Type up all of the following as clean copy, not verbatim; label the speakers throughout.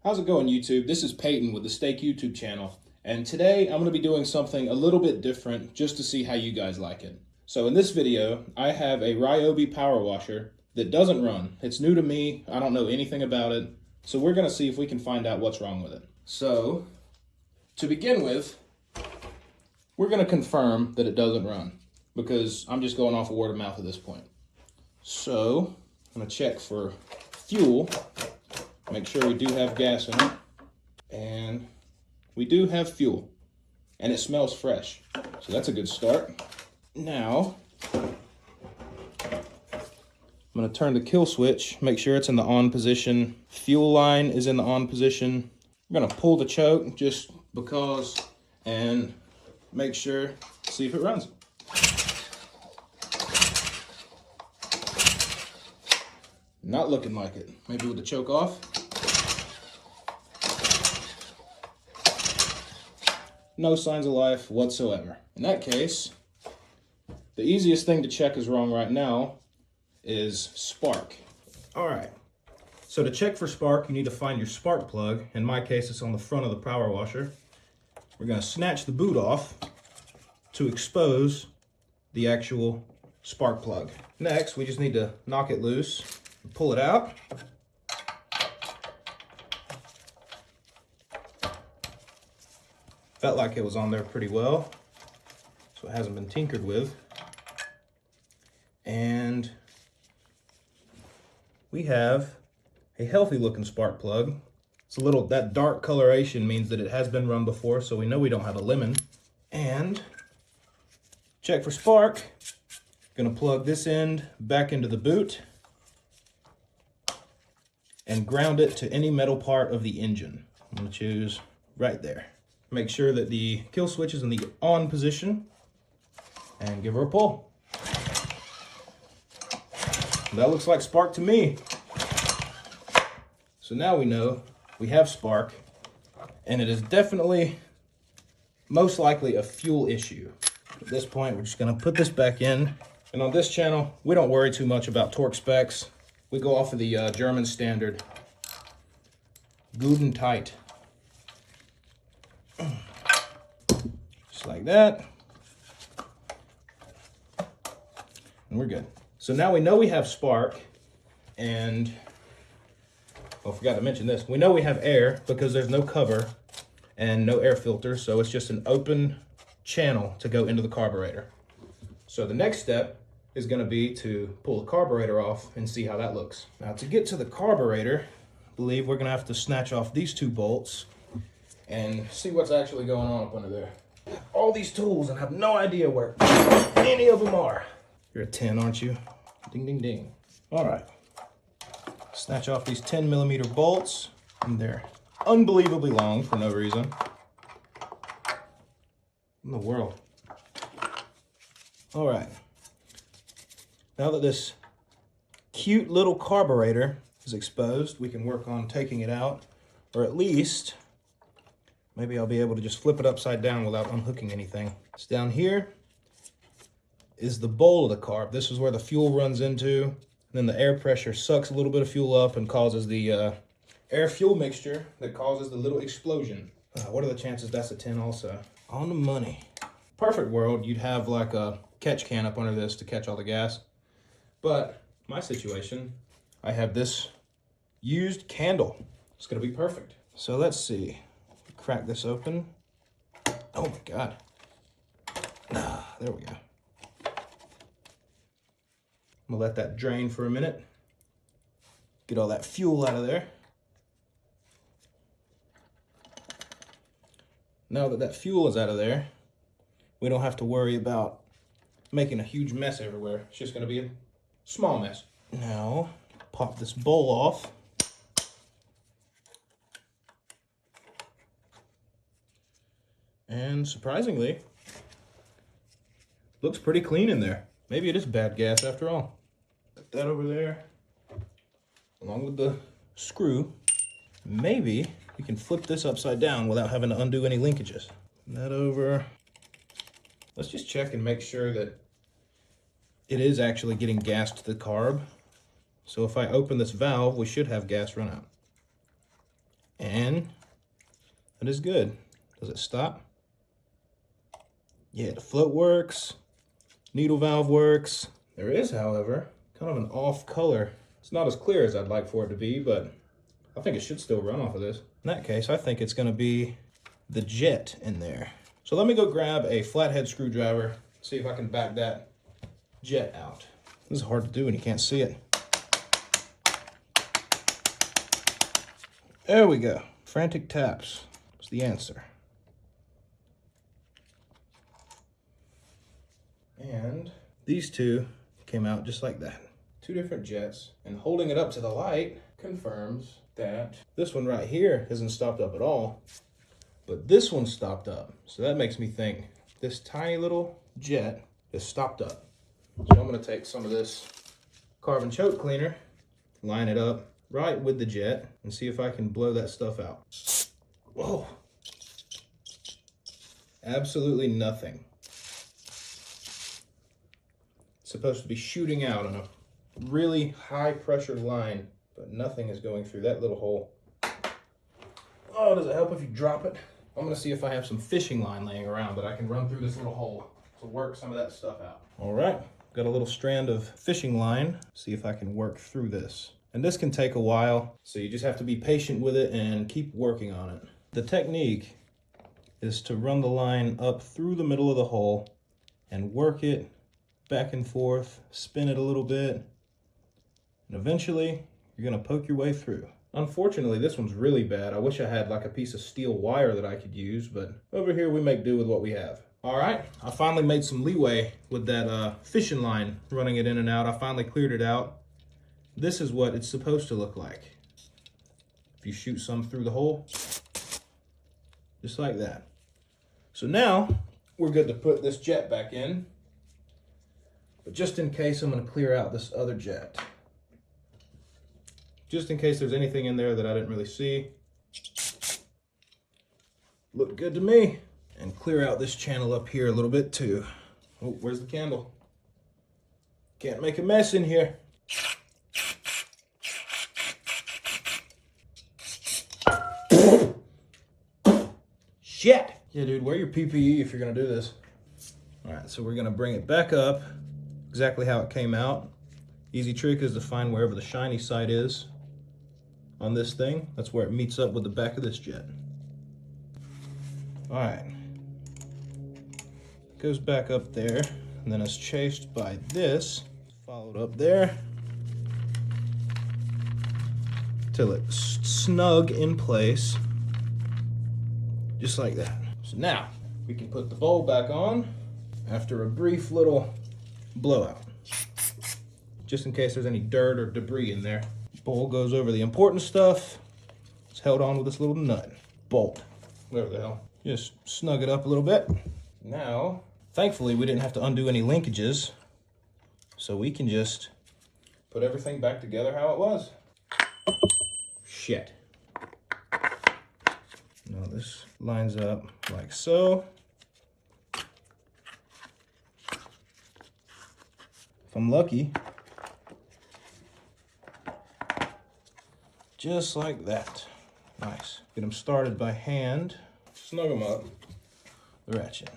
Speaker 1: How's it going, YouTube? This is Peyton with the Steak YouTube channel, and today I'm going to be doing something a little bit different just to see how you guys like it. So in this video, I have a Ryobi power washer that doesn't run. It's new to me. I don't know anything about it. So we're going to see if we can find out what's wrong with it. So to begin with, we're going to confirm that it doesn't run because I'm just going off of word of mouth at this point. So I'm going to check for fuel. Make sure we do have gas in it, and we do have fuel, and it smells fresh, so that's a good start. Now, I'm going to turn the kill switch, make sure it's in the on position. Fuel line is in the on position. I'm going to pull the choke just because, and make sure, see if it runs. Not looking like it. Maybe with the choke off. No signs of life whatsoever. In that case, the easiest thing to check is wrong right now is spark. All right, so to check for spark, you need to find your spark plug. In my case, it's on the front of the power washer. We're gonna snatch the boot off to expose the actual spark plug. Next, we just need to knock it loose, pull it out. Felt like it was on there pretty well, so it hasn't been tinkered with. And we have a healthy looking spark plug. It's a little, that dark coloration means that it has been run before, so we know we don't have a lemon. And check for spark. Gonna plug this end back into the boot and ground it to any metal part of the engine. I'm gonna choose right there. Make sure that the kill switch is in the on position and give her a pull. That looks like spark to me. So now we know we have spark, and it is definitely, most likely, a fuel issue. At this point, we're just gonna put this back in. And on this channel, we don't worry too much about torque specs. We go off of the German standard, good and tight. Just like that. And we're good. So now we know we have spark, and, oh, I forgot to mention this. We know we have air because there's no cover and no air filter, so it's just an open channel to go into the carburetor. So the next step is gonna be to pull the carburetor off and see how that looks. Now to get to the carburetor, I believe we're gonna have to snatch off these two bolts and see what's actually going on up under there. All these tools and have no idea where any of them are. You're a 10, aren't you? Ding, ding, ding. All right. Snatch off these 10mm bolts, and they're unbelievably long for no reason. In the world. All right. Now that this cute little carburetor is exposed, we can work on taking it out, or at least maybe I'll be able to just flip it upside down without unhooking anything. It's down here is the bowl of the carb. This is where the fuel runs into. And then the air pressure sucks a little bit of fuel up and causes the air-fuel mixture that causes the little explosion. What are the chances that's a 10 also? On the money. Perfect world, you'd have like a catch can up under this to catch all the gas. But my situation, I have this used candle. It's gonna be perfect. So let's see. Crack this open. Oh my God. There we go. I'm gonna let that drain for a minute. Get all that fuel out of there. Now that that fuel is out of there, we don't have to worry about making a huge mess everywhere. It's just gonna be a small mess. Now, pop this bowl off. And surprisingly, looks pretty clean in there. Maybe it is bad gas after all. Put that over there, along with the screw. Maybe we can flip this upside down without having to undo any linkages. That over. Let's just check and make sure that it is actually getting gas to the carb. So if I open this valve, we should have gas run out. And that is good. Does it stop? Yeah, the float works. Needle valve works. There is, however, kind of an off color. It's not as clear as I'd like for it to be, but I think it should still run off of this. In that case, I think it's gonna be the jet in there. So let me go grab a flathead screwdriver, see if I can back that jet out. This is hard to do when you can't see it. There we go. Frantic taps was the answer. And these two came out just like that. Two different jets, and holding it up to the light confirms that this one right here hasn't stopped up at all, but this one stopped up. So that makes me think this tiny little jet is stopped up. So I'm gonna take some of this carbon choke cleaner, line it up right with the jet, and see if I can blow that stuff out. Whoa. Absolutely nothing. It's supposed to be shooting out on a really high pressure line, but nothing is going through that little hole. Oh, does it help if you drop it? I'm gonna see if I have some fishing line laying around that I can run through this little hole to work some of that stuff out. All right, got a little strand of fishing line. See if I can work through this. And this can take a while, so you just have to be patient with it and keep working on it. The technique is to run the line up through the middle of the hole and work it back and forth, spin it a little bit, and eventually you're gonna poke your way through. Unfortunately, this one's really bad. I wish I had like a piece of steel wire that I could use, but over here we make do with what we have. All right, I finally made some leeway with that fishing line, running it in and out. I finally cleared it out. This is what it's supposed to look like. If you shoot some through the hole, just like that. So now we're good to put this jet back in. But just in case, I'm gonna clear out this other jet. Just in case there's anything in there that I didn't really see. Looked good to me. And clear out this channel up here a little bit too. Oh, where's the candle? Can't make a mess in here. Shit! Yeah, dude, wear your PPE if you're gonna do this. All right, so we're gonna bring it back up exactly how it came out. Easy trick is to find wherever the shiny side is on this thing. That's where it meets up with the back of this jet. All right. Goes back up there, and then is chased by this, followed up there, till it's snug in place, just like that. So now, we can put the bowl back on after a brief little blowout, just in case there's any dirt or debris in there. Bowl goes over the important stuff. It's held on with this little nut. Bolt, whatever the hell. Just snug it up a little bit. Now, thankfully, we didn't have to undo any linkages, so we can just put everything back together how it was. Shit. Now this lines up like so. If I'm lucky, just like that. Nice. Get them started by hand. Snug them up. The ratchet.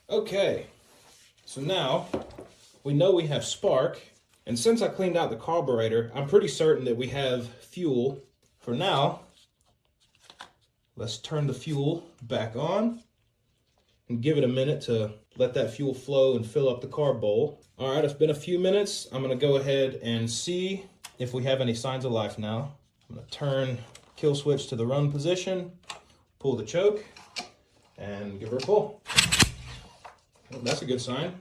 Speaker 1: Okay, so now we know we have spark, and since I cleaned out the carburetor, I'm pretty certain that we have fuel. For now, let's turn the fuel back on and give it a minute to let that fuel flow and fill up the carb bowl. All right, it's been a few minutes. I'm gonna go ahead and see if we have any signs of life now. I'm gonna turn kill switch to the run position, pull the choke, and give her a pull. Well, that's a good sign.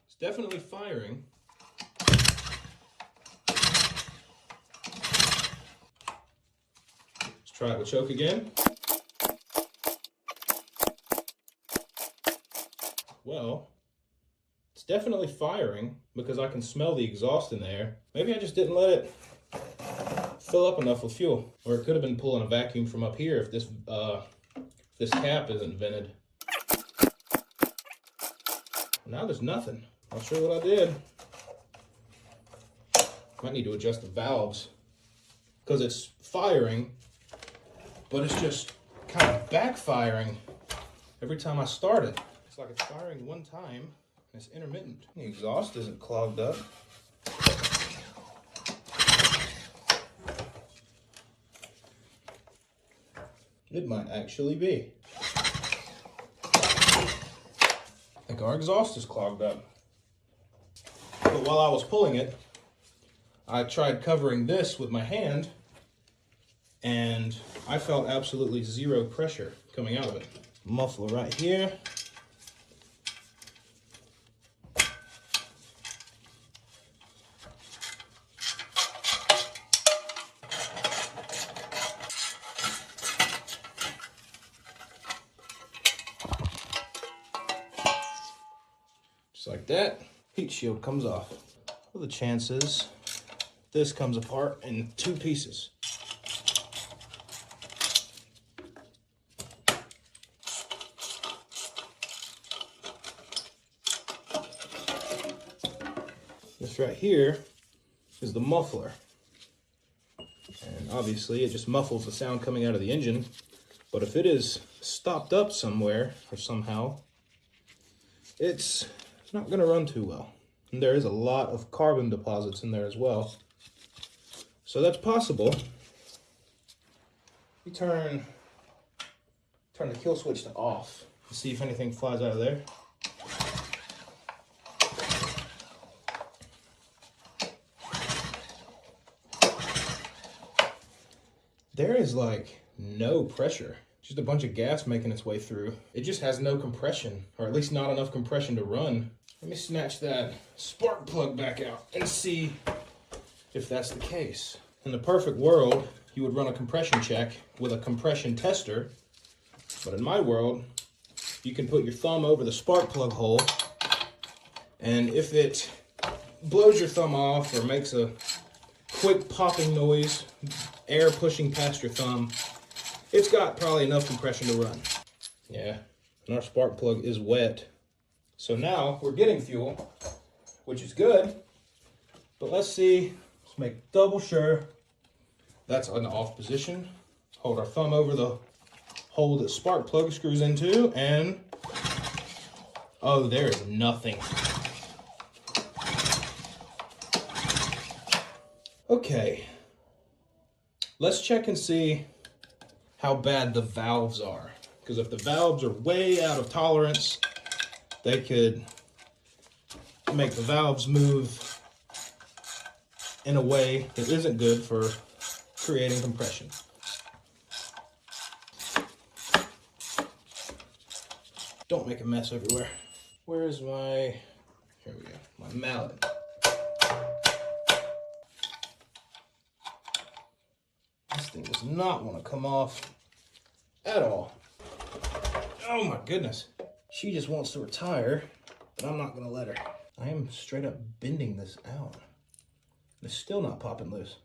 Speaker 1: It's definitely firing. Let's try it with choke again. Well, it's definitely firing because I can smell the exhaust in there. Maybe I just didn't let it fill up enough with fuel. Or it could have been pulling a vacuum from up here if this cap isn't vented. Now there's nothing. Not sure what I did. Might need to adjust the valves because it's firing, but it's just kind of backfiring every time I start it. It's like it's firing one time and it's intermittent. The exhaust isn't clogged up. It might actually be. I think our exhaust is clogged up. But while I was pulling it, I tried covering this with my hand, and I felt absolutely zero pressure coming out of it. Muffler right here. Just like that, heat shield comes off. What are the chances this comes apart in 2 pieces? This right here is the muffler. And obviously it just muffles the sound coming out of the engine. But if it is stopped up somewhere or somehow, it's not going to run too well. And there is a lot of carbon deposits in there as well. So that's possible. You turn the kill switch to off to see if anything flies out of there. There is like no pressure, just a bunch of gas making its way through. It just has no compression, or at least not enough compression to run. Let me snatch that spark plug back out and see if that's the case. In the perfect world, you would run a compression check with a compression tester, but in my world, you can put your thumb over the spark plug hole, and if it blows your thumb off or makes a quick popping noise, air pushing past your thumb, it's got probably enough compression to run. Yeah, and our spark plug is wet. So now we're getting fuel, which is good, but let's make double sure that's in the off position. Hold our thumb over the hole that spark plug screws into, and oh, there is nothing. Okay, let's check and see how bad the valves are. Because if the valves are way out of tolerance, they could make the valves move in a way that isn't good for creating compression. Don't make a mess everywhere. Where is my, here we go, my mallet. This thing does not want to come off at all. Oh my goodness. She just wants to retire, but I'm not going to let her. I am straight up bending this out. It's still not popping loose.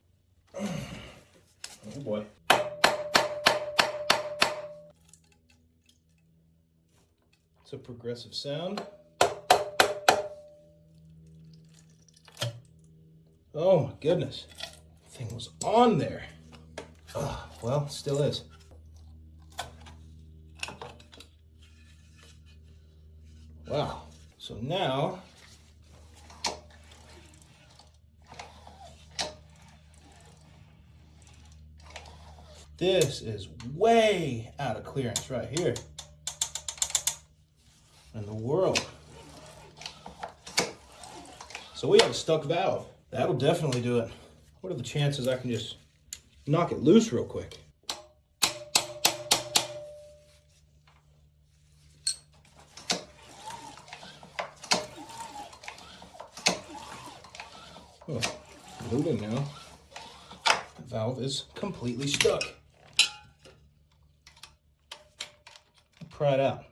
Speaker 1: Oh boy. It's a progressive sound. Oh my goodness. The thing was on there. Well, still is. Wow. So now, this is way out of clearance right here in the world. So we have a stuck valve. That'll definitely do it. What are the chances I can just knock it loose real quick? Oh, moving now. The valve is completely stuck. Pry it out.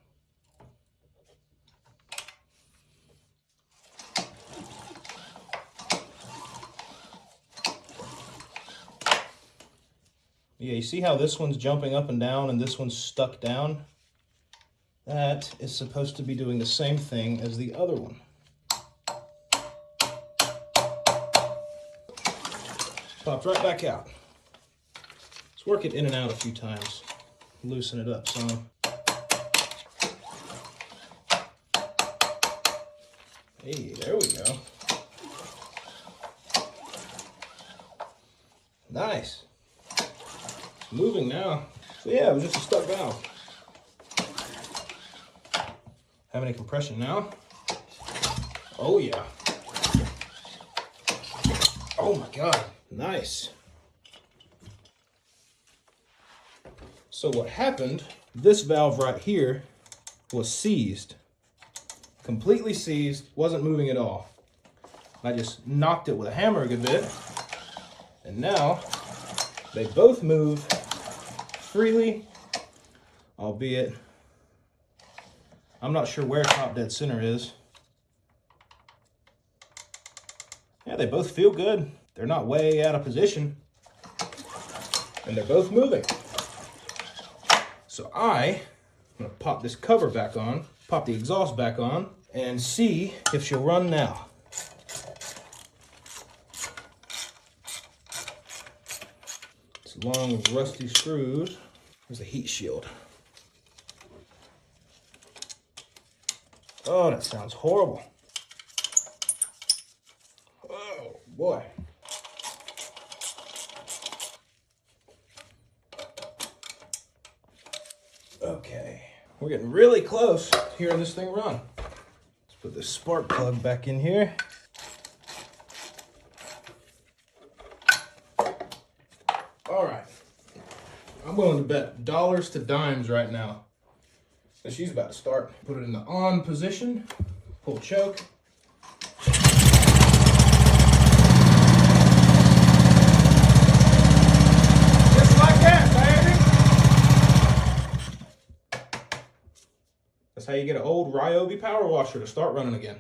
Speaker 1: Yeah, you see how this one's jumping up and down and this one's stuck down? That is supposed to be doing the same thing as the other one. Popped right back out. Let's work it in and out a few times. Loosen it up some. Hey, there we go. Nice. It's moving now. So yeah, it was just a stuck valve. Have any compression now? Oh yeah. Oh my God, nice. So what happened, this valve right here was seized. Completely seized, wasn't moving at all. I just knocked it with a hammer a good bit, and now they both move freely, albeit I'm not sure where top dead center is. Yeah, they both feel good. They're not way out of position, and they're both moving. So I'm gonna pop this cover back on, pop the exhaust back on, and see if she'll run now. It's long, rusty screws. There's a heat shield. Oh, that sounds horrible. Oh, boy. Okay, we're getting really close to hearing this thing run. Let's put this spark plug back in here. All right, I'm willing to bet dollars to dimes right now that she's about to start. Put it in the on position, pull choke. Just like that, baby. That's how you get an old Ryobi power washer to start running again.